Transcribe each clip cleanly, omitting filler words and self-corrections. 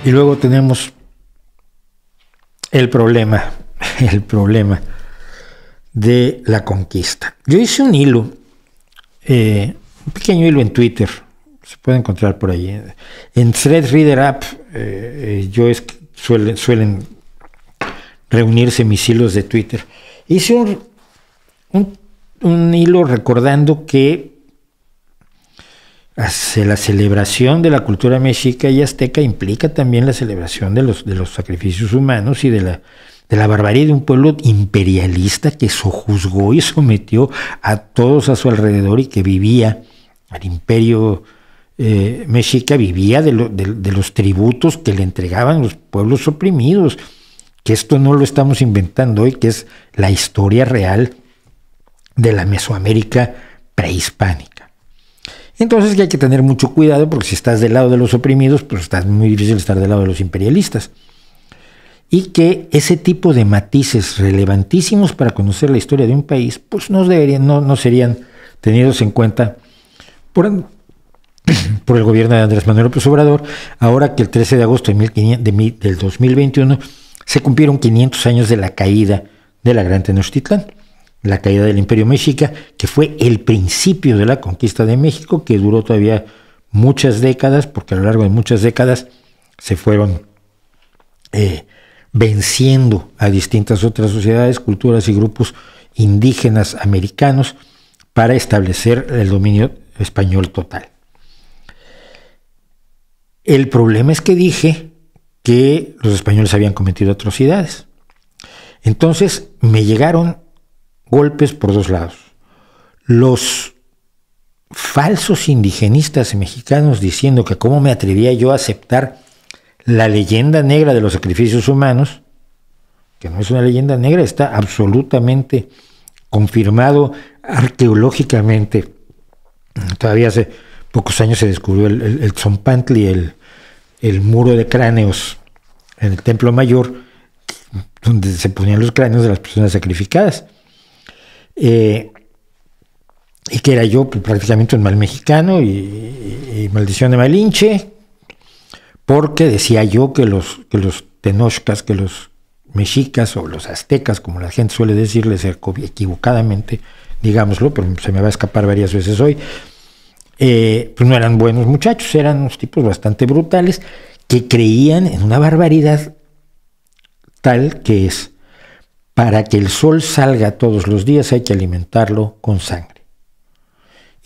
Y luego tenemos el problema de la conquista. Yo hice un hilo, un pequeño hilo en Twitter, se puede encontrar por ahí. En Threadreader App suelen reunirse mis hilos de Twitter. Hice un hilo recordando que la celebración de la cultura mexica y azteca implica también la celebración de los sacrificios humanos y de la barbarie de un pueblo imperialista que sojuzgó y sometió a todos a su alrededor y que vivía, al imperio mexica vivía de los tributos que le entregaban los pueblos oprimidos, que esto no lo estamos inventando hoy, que es la historia real de la Mesoamérica prehispánica. Entonces hay que tener mucho cuidado, porque si estás del lado de los oprimidos, pues está muy difícil estar del lado de los imperialistas. Y que ese tipo de matices relevantísimos para conocer la historia de un país, pues no serían tenidos en cuenta por el gobierno de Andrés Manuel López Obrador, ahora que el 13 de agosto del 2021 se cumplieron 500 años de la caída de la Gran Tenochtitlán, la caída del Imperio Mexica, que fue el principio de la conquista de México, que duró todavía muchas décadas, porque a lo largo de muchas décadas se fueron venciendo a distintas otras sociedades, culturas y grupos indígenas americanos para establecer el dominio español total. El problema es que dije que los españoles habían cometido atrocidades. Entonces me llegaron golpes por dos lados. Los falsos indigenistas mexicanos diciendo que cómo me atrevía yo a aceptar la leyenda negra de los sacrificios humanos, que no es una leyenda negra, está absolutamente confirmado arqueológicamente. Todavía hace pocos años se descubrió el Tzompantli, el muro de cráneos en el Templo Mayor, donde se ponían los cráneos de las personas sacrificadas. Y que era yo prácticamente un mal mexicano y maldición de Malinche, porque decía yo que los tenochcas, que los mexicas o los aztecas, como la gente suele decirles equivocadamente, digámoslo, pero se me va a escapar varias veces hoy, pues no eran buenos muchachos, eran unos tipos bastante brutales que creían en una barbaridad tal que es: para que el sol salga todos los días hay que alimentarlo con sangre.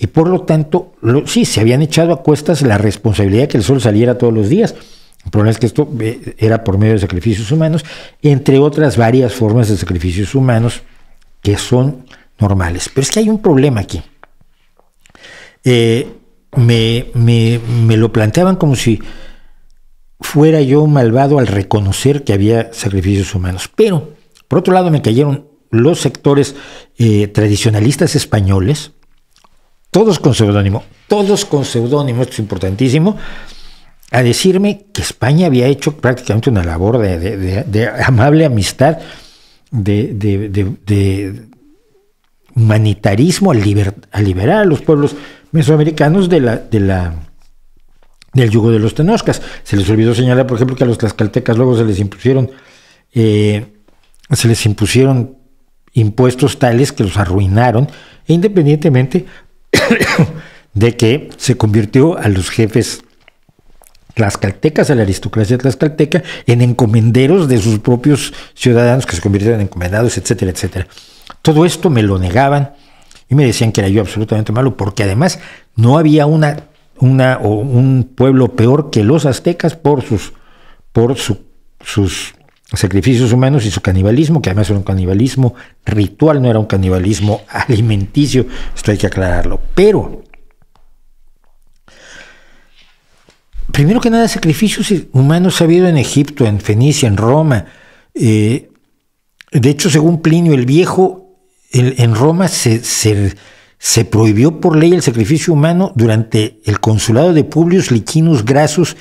Y por lo tanto, sí, se habían echado a cuestas la responsabilidad de que el sol saliera todos los días. El problema es que esto era por medio de sacrificios humanos, entre otras varias formas de sacrificios humanos que son normales. Pero es que hay un problema aquí. Me lo planteaban como si fuera yo un malvado al reconocer que había sacrificios humanos. Pero, por otro lado, me cayeron los sectores tradicionalistas españoles, todos con seudónimo, esto es importantísimo, a decirme que España había hecho prácticamente una labor de amable amistad, de humanitarismo al liberar a los pueblos mesoamericanos del yugo de los tenochcas. Se les olvidó señalar, por ejemplo, que a los tlaxcaltecas luego se les impusieron impuestos tales que los arruinaron, e independientemente de que se convirtió a los jefes tlaxcaltecas, a la aristocracia tlaxcalteca, en encomenderos de sus propios ciudadanos, que se convirtieron en encomendados, etcétera, etcétera. Todo esto me lo negaban y me decían que era yo absolutamente malo, porque además no había un pueblo peor que los aztecas por sus sacrificios humanos y su canibalismo, que además era un canibalismo ritual, no era un canibalismo alimenticio, esto hay que aclararlo. Pero, primero que nada, sacrificios humanos ha habido en Egipto, en Fenicia, en Roma. De hecho, según Plinio el Viejo, en Roma se prohibió por ley el sacrificio humano durante el consulado de Publius Licinus Crassus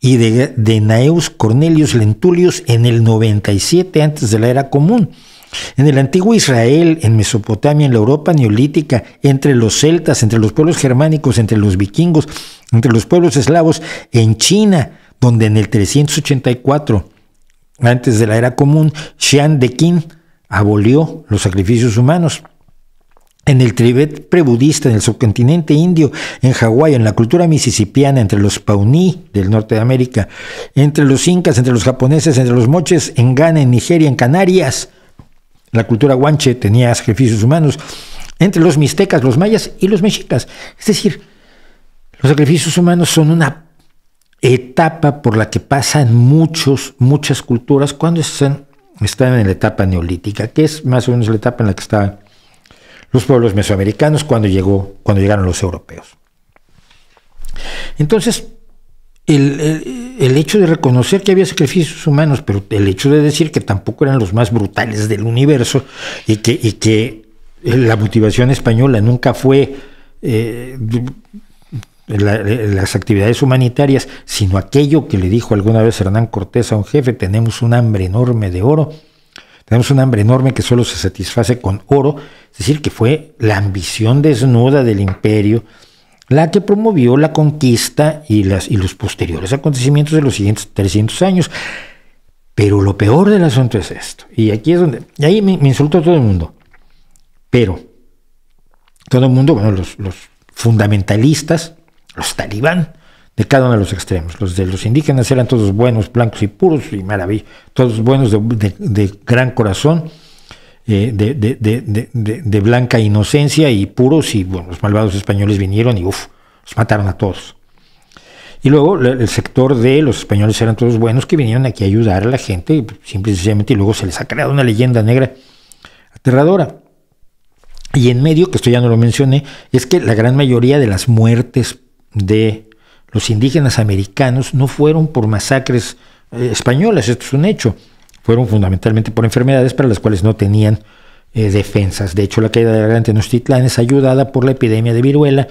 y de Gnaeus Cornelius Lentulus en el 97 antes de la era común. En el antiguo Israel, en Mesopotamia, en la Europa neolítica, entre los celtas, entre los pueblos germánicos, entre los vikingos, entre los pueblos eslavos, en China, donde en el 384, antes de la era común, Xian de Qin abolió los sacrificios humanos. En el Tíbet prebudista, en el subcontinente indio, en Hawái, en la cultura mississippiana, entre los Pawnee del norte de América, entre los incas, entre los japoneses, entre los moches, en Ghana, en Nigeria, en Canarias, la cultura guanche tenía sacrificios humanos, entre los mixtecas, los mayas y los mexicas. Es decir, los sacrificios humanos son una etapa por la que pasan muchas culturas cuando están en la etapa neolítica, que es más o menos la etapa en la que estaban los pueblos mesoamericanos cuando llegaron los europeos. Entonces, el hecho de reconocer que había sacrificios humanos, pero el hecho de decir que tampoco eran los más brutales del universo y que la motivación española nunca fue las actividades humanitarias, sino aquello que le dijo alguna vez Hernán Cortés a un jefe: tenemos un hambre enorme de oro, tenemos un hambre enorme que solo se satisface con oro. Es decir, que fue la ambición desnuda del imperio la que promovió la conquista y los posteriores acontecimientos de los siguientes 300 años. Pero lo peor del asunto es esto, y aquí es donde, y ahí me insultó todo el mundo, pero todo el mundo, bueno, los fundamentalistas, los talibán, de cada uno de los extremos. Los de los indígenas eran todos buenos, blancos y puros, y maravilla, todos buenos de gran corazón, de blanca inocencia y puros, y bueno, los malvados españoles vinieron y los mataron a todos. Y luego el sector de los españoles eran todos buenos, que vinieron aquí a ayudar a la gente, simple y sencillamente, y luego se les ha creado una leyenda negra aterradora. Y en medio, que esto ya no lo mencioné, es que la gran mayoría de las muertes de los indígenas americanos no fueron por masacres españolas, esto es un hecho, fueron fundamentalmente por enfermedades para las cuales no tenían defensas. De hecho, la caída de la Gran Tenochtitlán es ayudada por la epidemia de viruela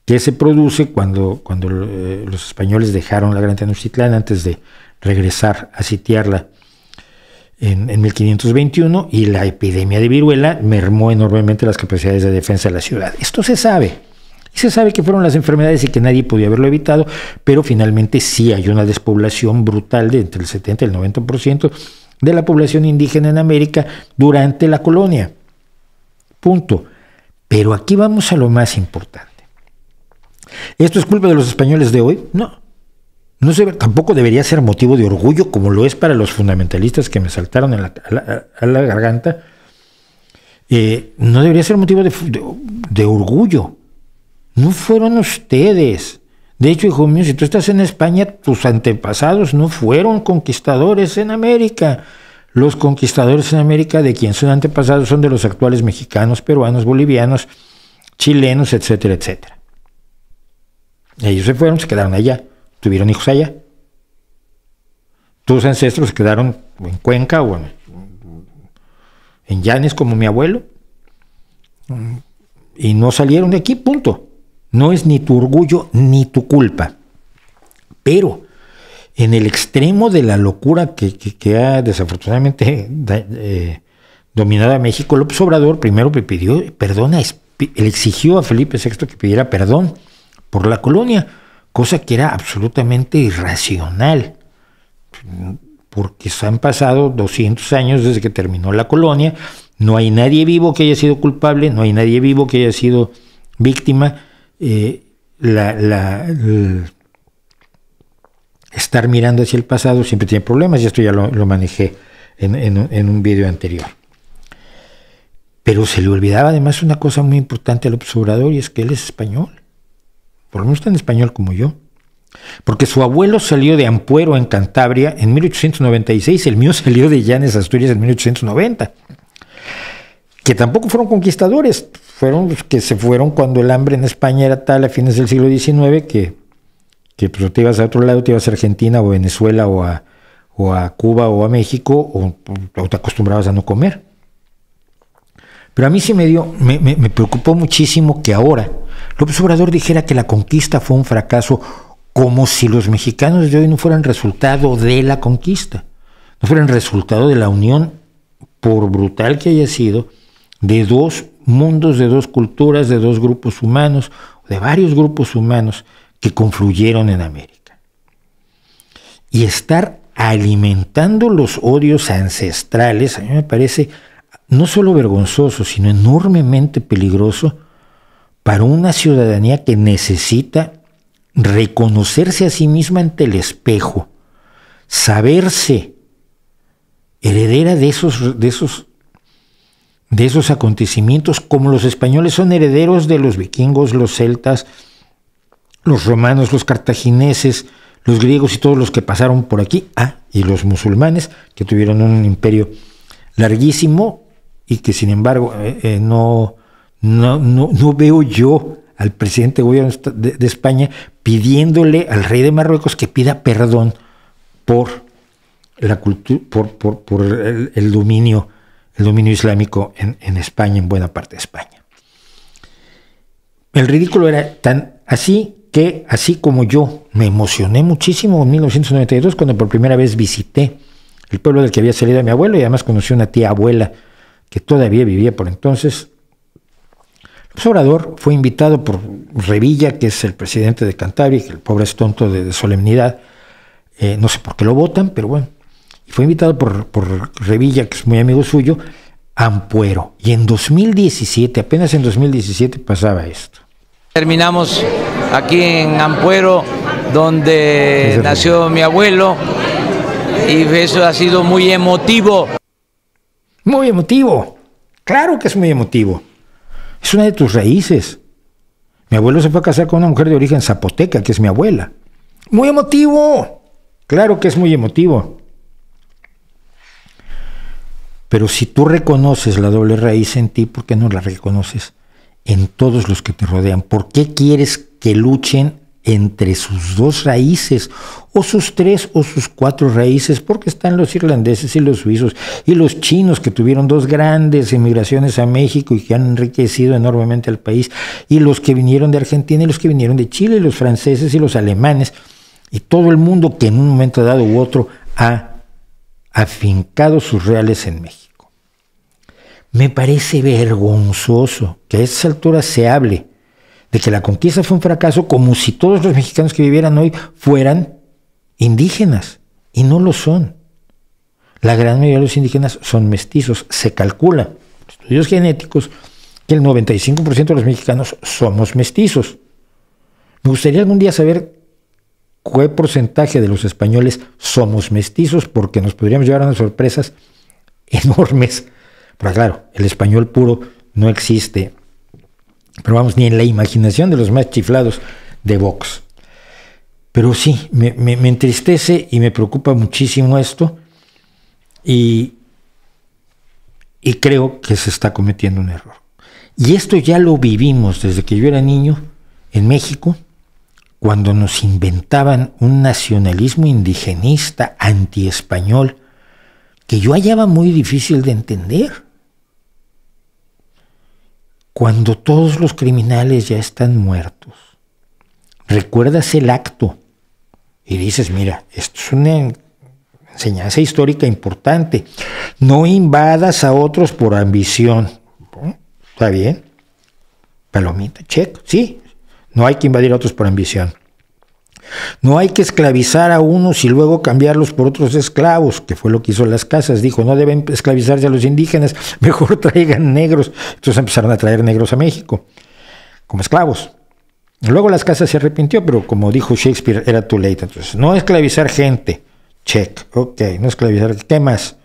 que se produce cuando los españoles dejaron la Gran Tenochtitlán antes de regresar a sitiarla en 1521, y la epidemia de viruela mermó enormemente las capacidades de defensa de la ciudad. Esto se sabe. Y se sabe que fueron las enfermedades y que nadie podía haberlo evitado, pero finalmente sí hay una despoblación brutal de entre el 70 y el 90% de la población indígena en América durante la colonia. Punto. Pero aquí vamos a lo más importante. ¿Esto es culpa de los españoles de hoy? No. Tampoco debería ser motivo de orgullo, como lo es para los fundamentalistas que me saltaron a la garganta. No debería ser motivo de orgullo. No fueron ustedes. De hecho, hijo mío, si tú estás en España, tus antepasados no fueron conquistadores en América. Los conquistadores en América, de quien son antepasados, son de los actuales mexicanos, peruanos, bolivianos, chilenos, etcétera, etcétera. Ellos se fueron, se quedaron allá, tuvieron hijos allá. Tus ancestros se quedaron en Cuenca o en Llanes, como mi abuelo, y no salieron de aquí, punto. No es ni tu orgullo ni tu culpa. Pero en el extremo de la locura que ha desafortunadamente dominado a México, López Obrador primero le pidió perdón, le exigió a Felipe VI que pidiera perdón por la colonia, cosa que era absolutamente irracional, porque se han pasado 200 años desde que terminó la colonia, no hay nadie vivo que haya sido culpable, no hay nadie vivo que haya sido víctima. Estar mirando hacia el pasado siempre tiene problemas, y esto ya lo manejé en un video anterior. Pero se le olvidaba además una cosa muy importante a López Obrador, y es que él es español, por lo menos tan español como yo, porque su abuelo salió de Ampuero, en Cantabria, en 1896, el mío salió de Llanes, Asturias, en 1890, que tampoco fueron conquistadores, fueron los que se fueron cuando el hambre en España era tal a fines del siglo XIX que pues, te ibas a otro lado, te ibas a Argentina o Venezuela o a Cuba o a México, o te acostumbrabas a no comer. Pero a mí sí me preocupó muchísimo que ahora López Obrador dijera que la conquista fue un fracaso, como si los mexicanos de hoy no fueran resultado de la conquista, no fueran resultado de la unión, por brutal que haya sido, de dos mundos, de dos culturas, de dos grupos humanos, de varios grupos humanos que confluyeron en América. y estar alimentando los odios ancestrales, a mí me parece no solo vergonzoso, sino enormemente peligroso para una ciudadanía que necesita reconocerse a sí misma ante el espejo, saberse heredera de esos acontecimientos, como los españoles son herederos de los vikingos, los celtas, los romanos, los cartagineses, los griegos y todos los que pasaron por aquí, y los musulmanes, que tuvieron un imperio larguísimo y que sin embargo no veo yo al presidente de gobierno de España pidiéndole al rey de Marruecos que pida perdón por la cultura, por el dominio islámico en España, en buena parte de España. El ridículo era tan así que, así como yo me emocioné muchísimo en 1992 cuando por primera vez visité el pueblo del que había salido mi abuelo, y además conocí una tía abuela que todavía vivía por entonces, López Obrador fue invitado por Revilla, que es el presidente de Cantabria, que el pobre es tonto de solemnidad, no sé por qué lo votan, pero bueno, y fue invitado por Revilla, que es muy amigo suyo, a Ampuero. Y en 2017, apenas en 2017 pasaba esto. Terminamos aquí en Ampuero, donde nació mi abuelo, y eso ha sido muy emotivo. Muy emotivo, claro que es muy emotivo. Es una de tus raíces. Mi abuelo se fue a casar con una mujer de origen zapoteca, que es mi abuela. Muy emotivo, claro que es muy emotivo. Pero si tú reconoces la doble raíz en ti, ¿por qué no la reconoces en todos los que te rodean? ¿Por qué quieres que luchen entre sus dos raíces, o sus tres o sus cuatro raíces? Porque están los irlandeses y los suizos y los chinos, que tuvieron dos grandes emigraciones a México y que han enriquecido enormemente al país, y los que vinieron de Argentina y los que vinieron de Chile, y los franceses y los alemanes, y todo el mundo que en un momento dado u otro ha afincado sus reales en México. Me parece vergonzoso que a estas alturas se hable de que la conquista fue un fracaso, como si todos los mexicanos que vivieran hoy fueran indígenas, y no lo son. La gran mayoría de los indígenas son mestizos. Se calcula, estudios genéticos, que el 95% de los mexicanos somos mestizos. Me gustaría algún día saber qué porcentaje de los españoles somos mestizos, porque nos podríamos llevar a unas sorpresas enormes. Pero claro, el español puro no existe, pero vamos, ni en la imaginación de los más chiflados de Vox. Pero sí, me entristece y me preocupa muchísimo esto, y creo que se está cometiendo un error. Y esto ya lo vivimos desde que yo era niño en México, cuando nos inventaban un nacionalismo indigenista, antiespañol, que yo hallaba muy difícil de entender. Cuando todos los criminales ya están muertos, recuerdas el acto y dices, mira, esto es una enseñanza histórica importante. No invadas a otros por ambición. ¿Está bien? Palomita, check. Sí, no hay que invadir a otros por ambición. No hay que esclavizar a unos y luego cambiarlos por otros esclavos, que fue lo que hizo Las Casas. Dijo, no deben esclavizarse a los indígenas, mejor traigan negros. Entonces empezaron a traer negros a México como esclavos. Y luego Las Casas se arrepintió, pero como dijo Shakespeare, era too late. Entonces, no esclavizar gente, check, ok, no esclavizar, ¿qué más?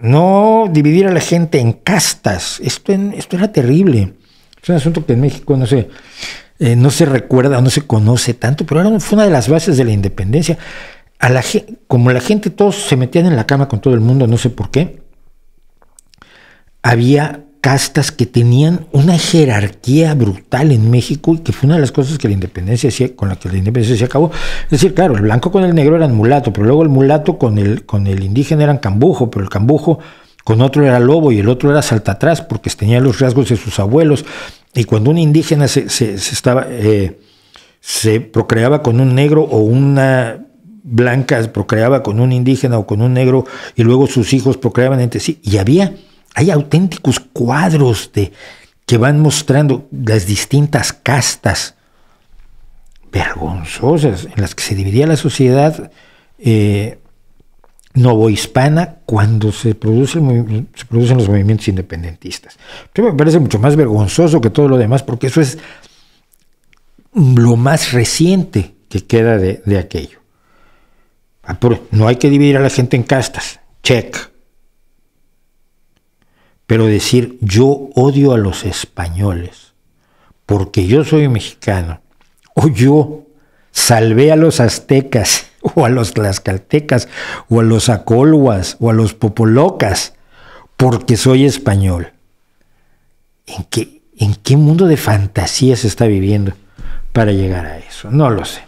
No dividir a la gente en castas. Esto era terrible. Es un asunto que en México no se recuerda, no se conoce tanto, pero fue una de las bases de la independencia. Como la gente, todos se metían en la cama con todo el mundo, no sé por qué, había castas que tenían una jerarquía brutal en México, y que fue una de las cosas que con la que la independencia se acabó. Es decir, claro, el blanco con el negro eran mulato, pero luego el mulato con el indígena eran cambujo, pero el cambujo con otro era lobo y el otro era saltatrás, porque tenía los rasgos de sus abuelos. Y cuando un indígena se procreaba con un negro, o una blanca procreaba con un indígena o con un negro, y luego sus hijos procreaban entre sí, y hay auténticos cuadros que van mostrando las distintas castas vergonzosas en las que se dividía la sociedad novohispana cuando se producen los movimientos independentistas. Pero me parece mucho más vergonzoso que todo lo demás, porque eso es lo más reciente que queda de aquello. No hay que dividir a la gente en castas, check. Pero decir yo odio a los españoles porque yo soy mexicano, o yo salvé a los aztecas, o a los tlaxcaltecas, o a los acolhuas, o a los popolocas, porque soy español. ¿En qué mundo de fantasía se está viviendo para llegar a eso? No lo sé.